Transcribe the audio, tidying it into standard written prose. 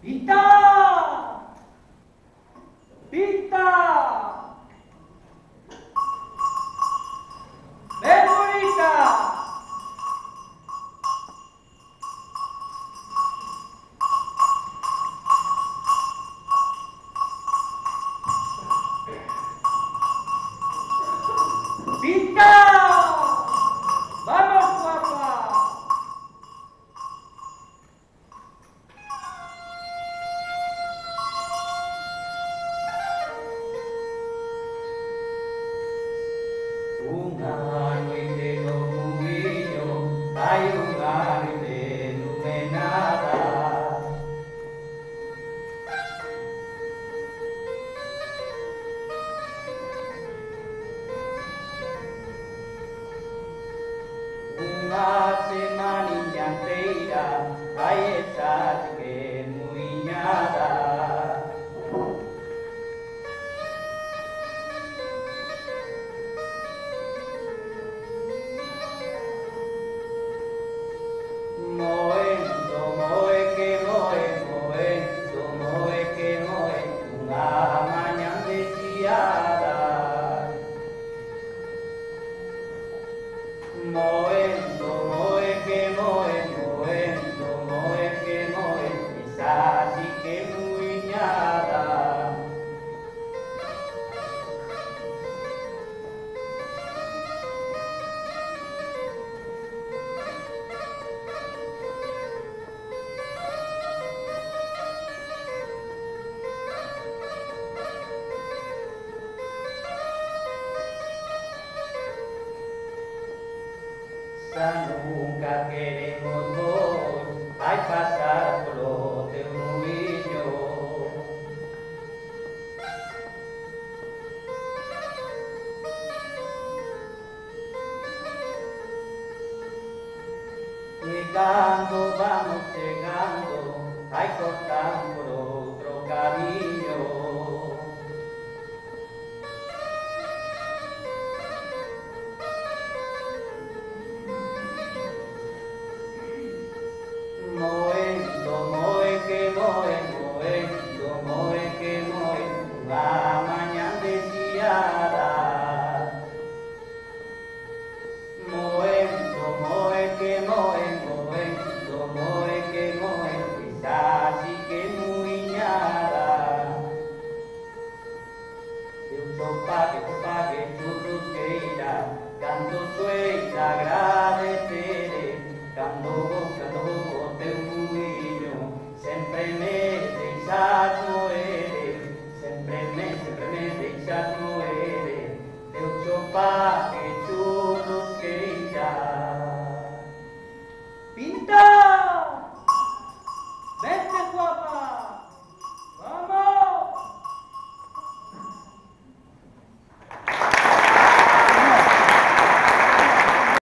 Pita! Pita! ¡Ven, bonita! ¡Pita! ¡Vamos, guapa! Unha noite no muiño hai unha noite iluminada. Unha semaniña inteira hai esa que muiñada. Moendo, moe que moe, moendo, moe que moe, unha mañá desviada. Moendo, moe que moe, moendo, moe que moe, esa sí que muiñada. Xa nunca queremos vos, vai pasar polo teu muiño. E cando vamos chegando, vai cortar por outro camiño. Moendo, moe que moe, moendo, moe que moe, unha mañá desviada. Moendo, moe que moe, moendo, moe que moe, esa sí que muiñada. Eu sou pague, churrusqueira, canto sueita grande.